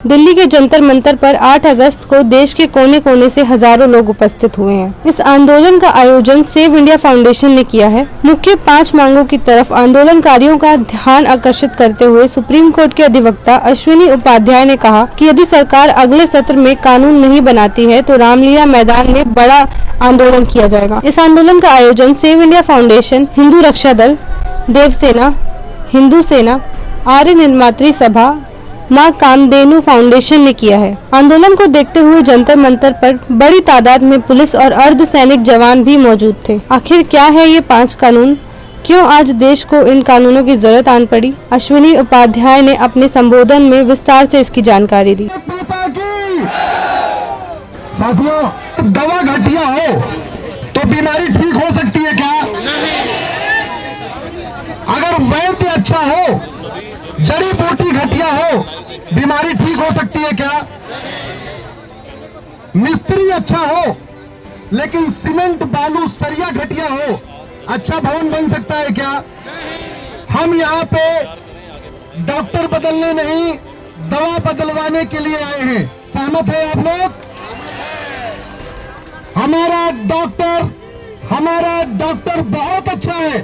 दिल्ली के जंतर मंतर पर 8 अगस्त को देश के कोने कोने से हजारों लोग उपस्थित हुए हैं। इस आंदोलन का आयोजन सेव इंडिया फाउंडेशन ने किया है। मुख्य 5 मांगों की तरफ आंदोलनकारियों का ध्यान आकर्षित करते हुए सुप्रीम कोर्ट के अधिवक्ता अश्विनी उपाध्याय ने कहा कि यदि सरकार अगले सत्र में कानून नहीं बनाती है तो रामलीला मैदान में बड़ा आंदोलन किया जाएगा। इस आंदोलन का आयोजन सेव इंडिया फाउंडेशन, हिंदू रक्षा दल, देव सेना, हिंदू सेना, आर्य निर्मात्री सभा, मां कामधेनु फाउंडेशन ने किया है। आंदोलन को देखते हुए जंतर मंतर पर बड़ी तादाद में पुलिस और अर्धसैनिक जवान भी मौजूद थे। आखिर क्या है ये 5 कानून? क्यों आज देश को इन कानूनों की जरूरत आन पड़ी? अश्विनी उपाध्याय ने अपने संबोधन में विस्तार से इसकी जानकारी दी। साथियों, दवा घटिया हो तो बीमारी ठीक हो सकती है क्या? अगर वैद्य अच्छा हो, जड़ी बूटी घटिया हो, बीमारी ठीक हो सकती है क्या? मिस्त्री अच्छा हो लेकिन सीमेंट बालू सरिया घटिया हो, अच्छा भवन बन सकता है क्या? हम यहाँ पे डॉक्टर बदलने नहीं, दवा बदलवाने के लिए आए हैं। सहमत है आप लोग? हमारा डॉक्टर बहुत अच्छा है,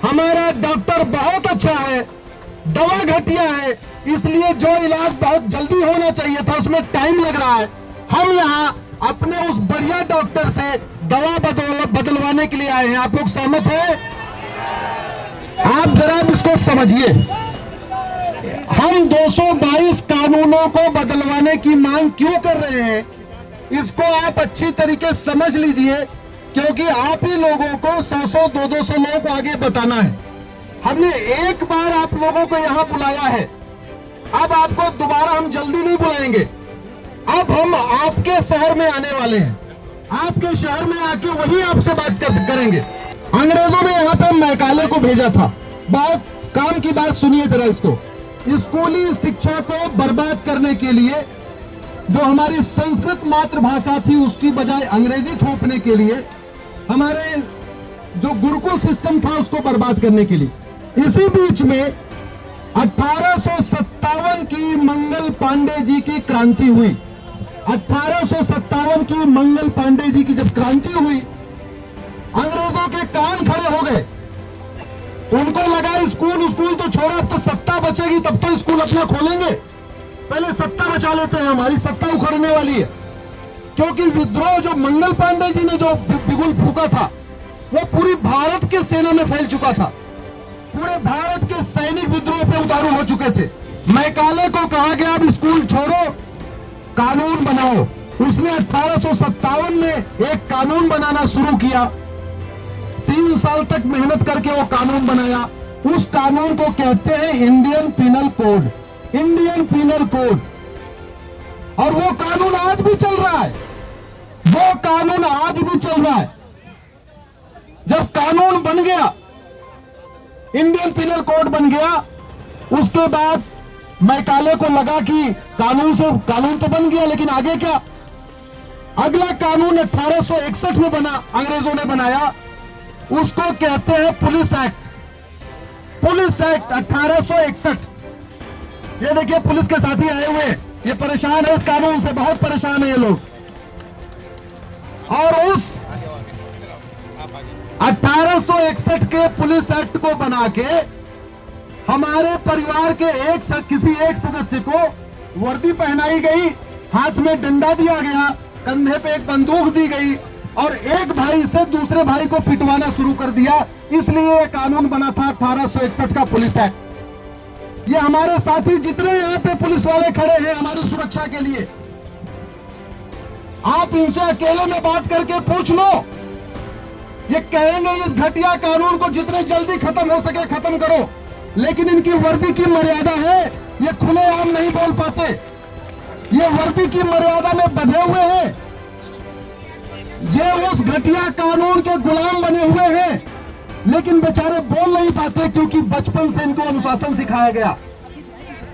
हमारा डॉक्टर बहुत अच्छा है, दवा घटिया है, इसलिए जो इलाज बहुत जल्दी होना चाहिए था उसमें टाइम लग रहा है। हम यहाँ अपने उस बढ़िया डॉक्टर से दवा बदलवाने के लिए आए हैं। आप लोग सहमत हैं? आप जरा इसको समझिए। हम 222 कानूनों को बदलवाने की मांग क्यों कर रहे हैं, इसको आप अच्छी तरीके समझ लीजिए, क्योंकि आप ही लोगों को 100-100, 200 लोगों को आगे बताना है। हमने एक बार आप लोगों को यहां बुलाया है, अब आपको दोबारा हम जल्दी नहीं बुलाएंगे। अब हम आपके शहर में आने वाले हैं, आपके शहर में आके वही आपसे बात करेंगे। अंग्रेजों ने यहाँ पे मैकाले को भेजा था। बहुत काम की बात सुनिए जरा इसको। स्कूली शिक्षा को बर्बाद करने के लिए, जो हमारी संस्कृत मातृभाषा थी उसकी बजाय अंग्रेजी थोपने के लिए, हमारे जो गुरुकुल सिस्टम था उसको बर्बाद करने के लिए। इसी बीच में 1857 की मंगल पांडे जी की क्रांति हुई। 1857 की मंगल पांडे जी की जब क्रांति हुई, अंग्रेजों के कान खड़े हो गए। उनको लगा स्कूल तो छोड़ा, अब तो सत्ता बचेगी तब तो स्कूल अपना खोलेंगे, पहले सत्ता बचा लेते हैं, हमारी सत्ता उखड़ने वाली है। क्योंकि विद्रोह जो मंगल पांडे जी ने जो बिगुल फूका था वो पूरी भारत के सेना में फैल चुका था। पूरे भारत के सैनिक विद्रोह पे उतारू हो चुके थे। मैकाले को कहा गया अब स्कूल छोड़ो, कानून बनाओ। उसने 1857 में एक कानून बनाना शुरू किया। 3 साल तक मेहनत करके वो कानून बनाया। उस कानून को कहते हैं Indian Penal Code, Indian Penal Code. और वो कानून आज भी चल रहा है, वो कानून आज भी चल रहा है। जब कानून बन गया, इंडियन पीनल कोड बन गया, उसके बाद मैकाले को लगा कि कानून तो बन गया, लेकिन आगे क्या? अगला कानून 1861 में बना, अंग्रेजों ने बनाया, उसको कहते हैं पुलिस एक्ट। Police act 1861। ये देखिए पुलिस के साथी आए हुए, ये परेशान है इस कानून से, बहुत परेशान है ये लोग। और उस 1861 के पुलिस एक्ट को बना के हमारे परिवार के किसी एक सदस्य को वर्दी पहनाई गई, हाथ में डंडा दिया गया, कंधे पे एक बंदूक दी गई और एक भाई से दूसरे भाई को पिटवाना शुरू कर दिया। इसलिए कानून बना था 1861 का पुलिस एक्ट। ये हमारे साथी जितने यहाँ पे पुलिस वाले खड़े हैं हमारी सुरक्षा के लिए, आप इनसे अकेले में बात करके पूछ लो, ये कहेंगे इस घटिया कानून को जितने जल्दी खत्म हो सके खत्म करो, लेकिन इनकी वर्दी की मर्यादा है, ये खुलेआम नहीं बोल पाते, ये वर्दी की मर्यादा में बंधे हुए हैं, ये उस घटिया कानून के गुलाम बने हुए हैं, लेकिन बेचारे बोल नहीं पाते क्योंकि बचपन से इनको अनुशासन सिखाया गया।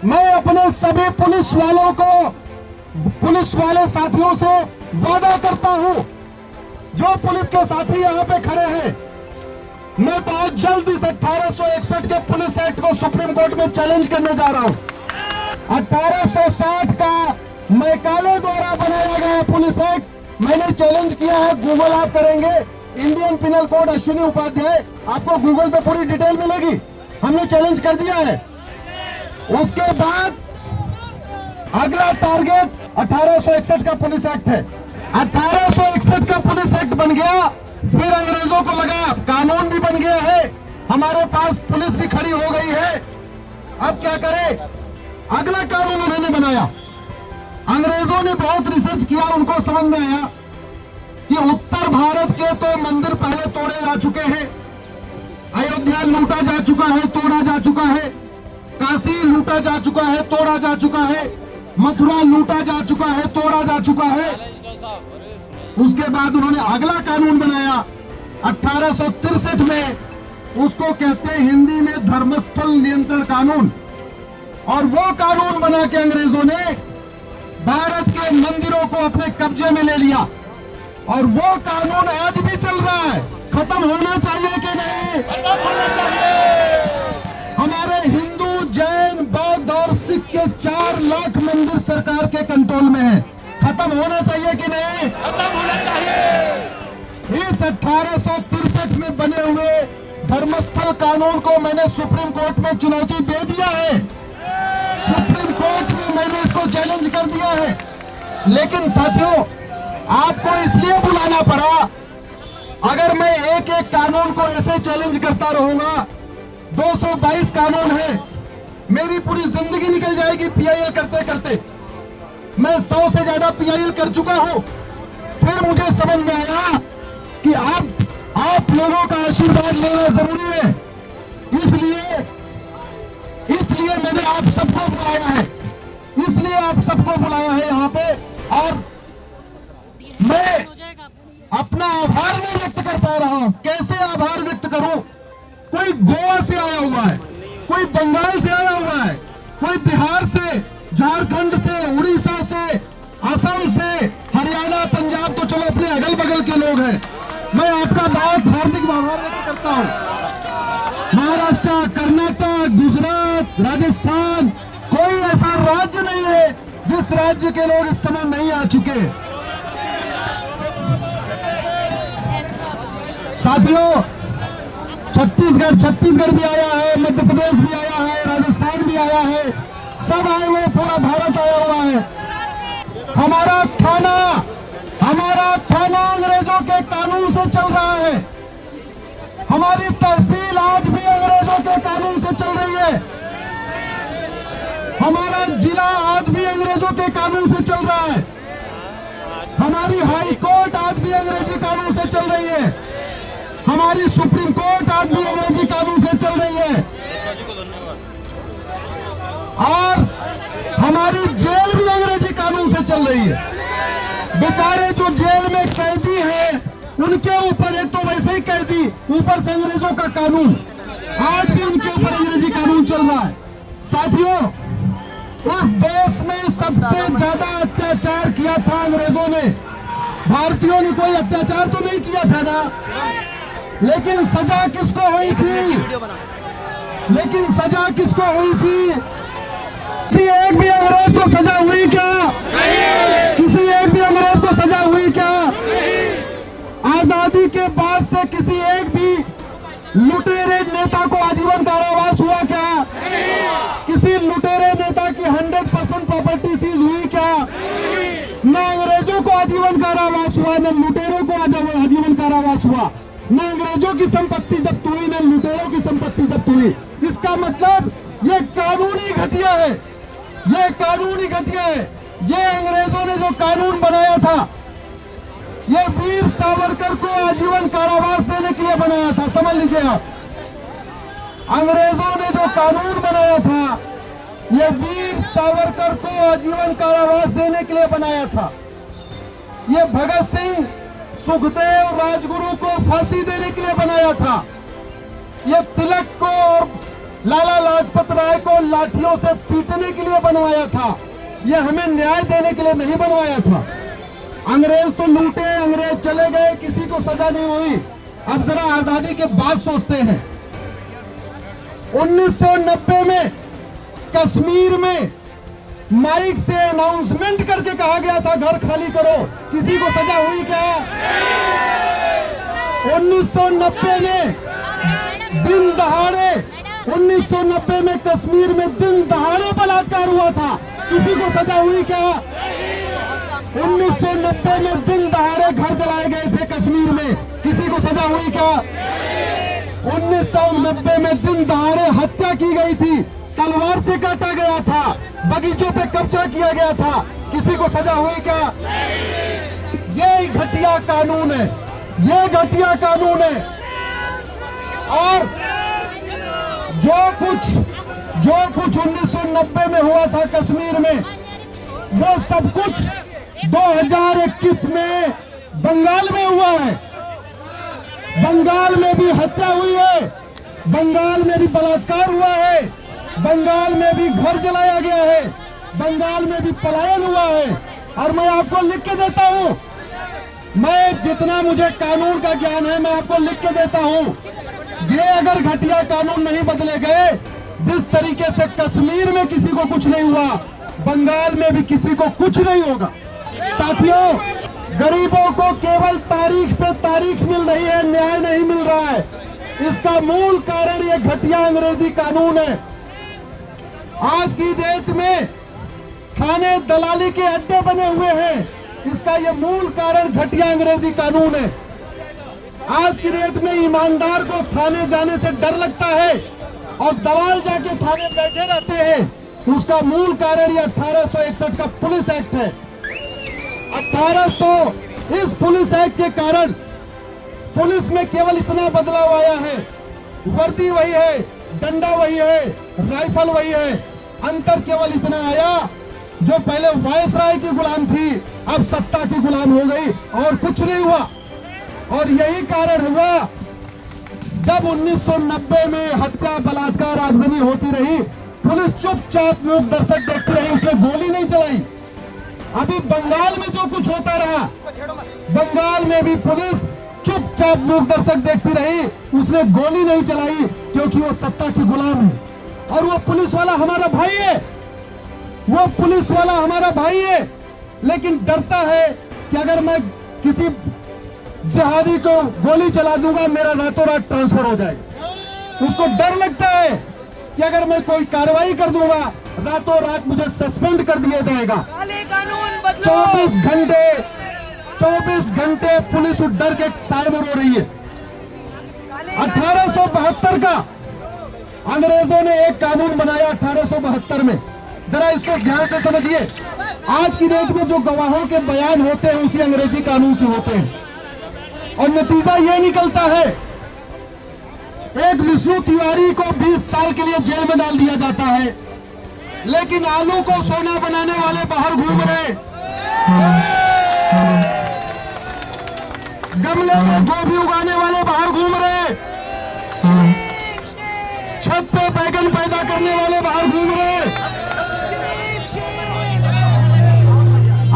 मैं अपने सभी पुलिस वाले साथियों से वादा करता हूं, जो पुलिस के साथी यहां पे खड़े हैं, मैं बहुत जल्द इस 1861 के पुलिस एक्ट को सुप्रीम कोर्ट में चैलेंज करने जा रहा हूं। 1860 का मैकाले द्वारा बनाया गया पुलिस एक्ट मैंने चैलेंज किया है। गूगल आप करेंगे Indian Penal Code Ashwini Upadhyay, आपको गूगल पे पूरी डिटेल मिलेगी। हमने चैलेंज कर दिया है। उसके बाद अगला टारगेट 1861 का पुलिस एक्ट है। 1861 का पुलिस एक्ट बन गया, फिर अंग्रेजों को लगा कानून भी बन गया है, हमारे पास पुलिस भी खड़ी हो गई है, अब क्या करें। अगला कानून उन्होंने बनाया। अंग्रेजों ने बहुत रिसर्च किया, उनको समझ में आया कि उत्तर भारत के तो मंदिर पहले तोड़े जा चुके हैं, अयोध्या लूटा जा चुका है, तोड़ा जा चुका है, काशी लूटा जा चुका है, तोड़ा जा चुका है, मथुरा लूटा जा चुका है, तोड़ा जा चुका है। उसके बाद उन्होंने अगला कानून बनाया 1863 में, उसको कहते हैं हिंदी में धर्मस्थल नियंत्रण कानून। और वो कानून बना के अंग्रेजों ने भारत के मंदिरों को अपने कब्जे में ले लिया, और वो कानून आज भी चल रहा है। खत्म होना चाहिए कि नहीं? हमारे हिंदू, जैन, बौद्ध और सिख के 4 लाख मंदिर सरकार के कंट्रोल में है। खत्म होना चाहिए कि नहीं? खत्म होना चाहिए। इस 1863 में बने हुए धर्मस्थल कानून को मैंने सुप्रीम कोर्ट में चुनौती दे दिया है। सुप्रीम कोर्ट में मैंने इसको चैलेंज कर दिया है। लेकिन साथियों, आपको इसलिए बुलाना पड़ा, अगर मैं एक एक कानून को ऐसे चैलेंज करता रहूंगा, 222 कानून है, मेरी पूरी जिंदगी निकल जाएगी पीआईएल करते करते। मैं 100 से ज्यादा पीआईएल कर चुका हूं। फिर मुझे समझ में आया कि आप लोगों का आशीर्वाद लेना जरूरी है। इसलिए मैंने आप सबको बुलाया है, इसलिए आप सबको बुलाया है यहाँ पे। और मैं अपना आभार नहीं व्यक्त कर पा रहा हूं। कैसे आभार व्यक्त करूं? कोई गोवा से आया हुआ है, कोई बंगाल से आया हुआ है, कोई बिहार से, झारखंड से, उड़ीसा से, असम से, हरियाणा, पंजाब, तो चलो अपने अगल बगल के लोग हैं। मैं आपका बहुत हार्दिक आभार व्यक्त करता हूं। महाराष्ट्र, कर्नाटक, गुजरात, राजस्थान, कोई ऐसा राज्य नहीं है जिस राज्य के लोग इस समय नहीं आ चुके। साथियों, छत्तीसगढ़ भी आया है, मध्य प्रदेश भी आया है, राजस्थान भी आया है, सब आए हुए, पूरा भारत आया हुआ है। हमारा थाना अंग्रेजों के कानून से चल रहा है। हमारी तहसील आज भी अंग्रेजों के कानून से चल रही है। हमारा जिला आज भी अंग्रेजों के कानून से चल रहा है। हमारी हाई कोर्ट आज भी अंग्रेजी कानून से चल रही है। हमारी सुप्रीम कोर्ट आज भी अंग्रेजी कानून से चल रही है। और हमारी जेल भी अंग्रेजी कानून से चल रही है। बेचारे जो जेल में कैदी हैं, उनके ऊपर एक तो वैसे ही कैदी, ऊपर से अंग्रेजों का कानून, आज भी उनके ऊपर अंग्रेजी कानून चल रहा है। साथियों, इस देश में सबसे ज्यादा अत्याचार किया था अंग्रेजों ने। भारतीयों ने कोई अत्याचार तो नहीं किया था ना, लेकिन सजा किसको हुई थी? किसी एक भी अंग्रेज को सजा हुई क्या? किसी एक भी अंग्रेज को सजा हुई क्या? आजादी के बाद से किसी एक भी लुटेरे नेता को आजीवन कारावास हुआ क्या? किसी लुटेरे नेता की 100% प्रॉपर्टी सीज हुई क्या? न अंग्रेजों को आजीवन कारावास हुआ, न लुटेरों को आजीवन कारावास हुआ। न अंग्रेजों की संपत्ति जब्त हुई, न लुटेरों की संपत्ति जब्त हुई। इसका मतलब ये कानूनी घटिया है, ये कानूनी घटिया है। ये अंग्रेजों ने जो कानून बनाया था, ये वीर सावरकर को आजीवन कारावास देने के लिए बनाया था। समझ लीजिए आप, अंग्रेजों ने जो कानून बनाया था, ये वीर सावरकर को आजीवन कारावास देने के लिए बनाया था। ये भगत सिंह, सुखदेव, राजगुरु को फांसी देने के लिए बनाया था। ये तिलक को और लाला लाजपत राय को लाठियों से पीटने के लिए बनवाया था। ये हमें न्याय देने के लिए नहीं बनवाया था। अंग्रेज तो लूटे, अंग्रेज चले गए, किसी को सजा नहीं हुई। अब जरा आजादी के बाद सोचते हैं। 1990 में कश्मीर में माइक से अनाउंसमेंट करके कहा गया था घर खाली करो, किसी को सजा हुई क्या? 1990 में दिन दहाड़े 1990 में कश्मीर में दिन दहाड़े बलात्कार हुआ था, किसी को सजा हुई क्या? 1990 में दिन दहाड़े घर जलाए गए थे कश्मीर में, किसी को सजा हुई क्या? 1990 में दिन दहाड़े हत्या की गई थी, तलवार से काटा गया था, बगीचों पे कब्जा किया गया था, किसी को सजा हुई क्या? ये घटिया कानून है, ये घटिया कानून है। और जो कुछ 1990 में हुआ था कश्मीर में, वो सब कुछ 2021 में बंगाल में हुआ है। बंगाल में भी हत्या हुई है, बंगाल में भी बलात्कार हुआ है, बंगाल में भी घर जलाया गया है, बंगाल में भी पलायन हुआ है। और मैं आपको लिख के देता हूं, मैं जितना मुझे कानून का ज्ञान है मैं आपको लिख के देता हूं। ये अगर घटिया कानून नहीं बदले गए, जिस तरीके से कश्मीर में किसी को कुछ नहीं हुआ, बंगाल में भी किसी को कुछ नहीं होगा। साथियों, गरीबों को केवल तारीख पे तारीख मिल रही है, न्याय नहीं मिल रहा है। इसका मूल कारण ये घटिया अंग्रेजी कानून है। आज की डेट में थाने दलाली के अड्डे बने हुए हैं, इसका ये मूल कारण घटिया अंग्रेजी कानून है। आज की डेट में ईमानदार को थाने जाने से डर लगता है और दलाल जाके थाने बैठे रहते हैं। उसका मूल कारण ये 1861 का पुलिस एक्ट है। 1800 इस पुलिस एक्ट के कारण पुलिस में केवल इतना बदलाव आया है, वर्दी वही है, डंडा वही है, राइफल वही है, अंतर केवल इतना आया, जो पहले वायसराय की गुलाम थी अब सत्ता की गुलाम हो गई, और कुछ नहीं हुआ। और यही कारण हुआ जब 1990 में हत्या, बलात्कार, आगजनी होती रही, पुलिस चुपचाप मूक दर्शक देखती रही, उसने गोली नहीं चलाई। अभी बंगाल में जो कुछ होता रहा, बंगाल में भी पुलिस चुपचाप मूक दर्शक देखती रही, उसने गोली नहीं चलाई, क्योंकि वो सत्ता की गुलाम है। और वो पुलिस वाला हमारा भाई है, वो पुलिस वाला हमारा भाई है, लेकिन डरता है कि अगर मैं किसी जिहादी को गोली चला दूंगा मेरा रातों रात ट्रांसफर हो जाएगा। उसको डर लगता है कि अगर मैं कोई कार्रवाई कर दूंगा रातों रात मुझे सस्पेंड कर दिया जाएगा। काले कानून बदलो। 24 घंटे पुलिस उस डर के साए में रो रही है। 1872 का अंग्रेजों ने एक कानून बनाया 1872 में, जरा इसको ध्यान से समझिए। आज की डेट में जो गवाहों के बयान होते हैं उसी अंग्रेजी कानून से होते हैं, और नतीजा ये निकलता है, एक विष्णु तिवारी को 20 साल के लिए जेल में डाल दिया जाता है, लेकिन आलू को सोना बनाने वाले बाहर घूम रहे, गमले में गोभी उगाने वाले बाहर घूम रहे, छत पे बैगन पैदा करने वाले बाहर घूम रहे।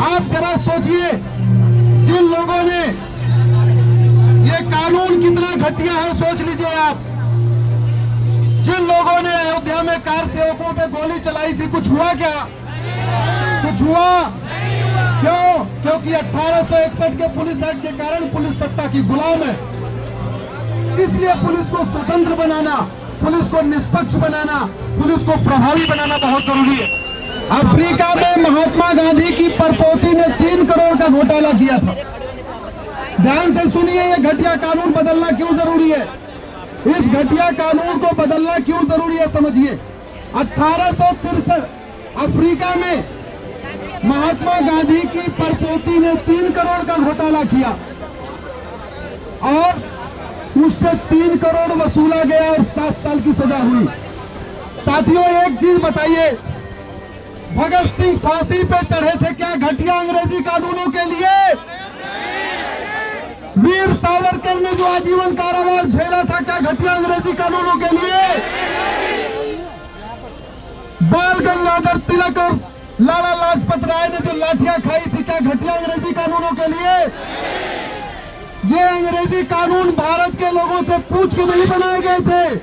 आप जरा सोचिए, जिन लोगों ने ये कानून कितना घटिया है सोच लीजिए आप। जिन लोगों ने अयोध्या में कार सेवकों पे गोली चलाई थी, कुछ हुआ क्या? कुछ हुआ? क्यों? क्योंकि 1861 के पुलिस एक्ट के कारण पुलिस सत्ता की गुलाम है। इसलिए पुलिस को स्वतंत्र बनाना, पुलिस को निष्पक्ष बनाना, पुलिस को प्रभावी बनाना बहुत जरूरी है। अफ्रीका में महात्मा गांधी की परपोती ने 3 करोड़ का घोटाला किया था। ध्यान से सुनिए, ये घटिया कानून बदलना क्यों जरूरी है, इस घटिया कानून को बदलना क्यों जरूरी है समझिए। 1863 अफ्रीका में महात्मा गांधी की परपोती ने 3 करोड़ का घोटाला किया और उससे 3 करोड़ वसूला गया और 7 साल की सजा हुई। साथियों, एक चीज बताइए, भगत सिंह फांसी पे चढ़े थे क्या घटिया अंग्रेजी कानूनों के लिए? वीर सावरकर ने जो आजीवन कारावास झेला था क्या घटिया अंग्रेजी कानूनों के लिए? बाल गंगाधर तिलक और लाला लाजपत राय ने जो लाठियां खाई थी क्या घटिया अंग्रेजी कानूनों के लिए? ये अंग्रेजी कानून भारत के लोगों से पूछ के नहीं बनाए गए थे।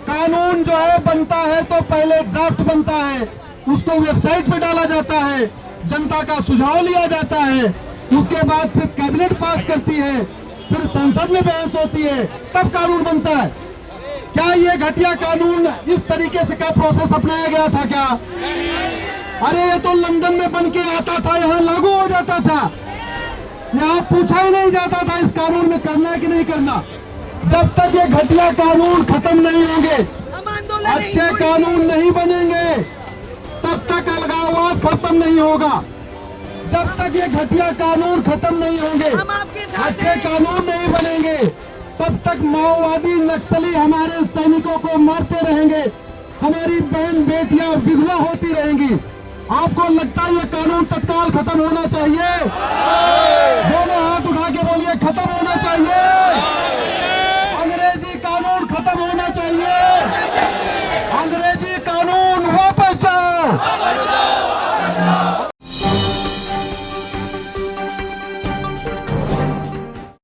कानून जो है बनता है तो पहले ड्राफ्ट बनता है, उसको वेबसाइट पे डाला जाता है, जनता का सुझाव लिया जाता है, उसके बाद फिर कैबिनेट पास करती है, फिर संसद में बहस होती है, तब कानून बनता है। क्या ये घटिया कानून इस तरीके से का प्रोसेस अपनाया गया था क्या? अरे ये तो लंदन में बन के आता था, यहाँ लागू हो जाता था, यहाँ पूछा ही नहीं जाता था इस कानून में करना है कि नहीं करना। जब तक ये घटिया कानून खत्म नहीं होंगे, अच्छे कानून नहीं बनेंगे, तब तक अलगाववाद खत्म नहीं होगा। जब तक ये घटिया कानून खत्म नहीं होंगे, अच्छे कानून नहीं बनेंगे, तब तक माओवादी नक्सली हमारे सैनिकों को मारते रहेंगे, हमारी बहन बेटियां विधवा होती रहेंगी। आपको लगता है ये कानून तत्काल खत्म होना चाहिए? दोनों हाथ उठा के बोलिए, खत्म होना चाहिए।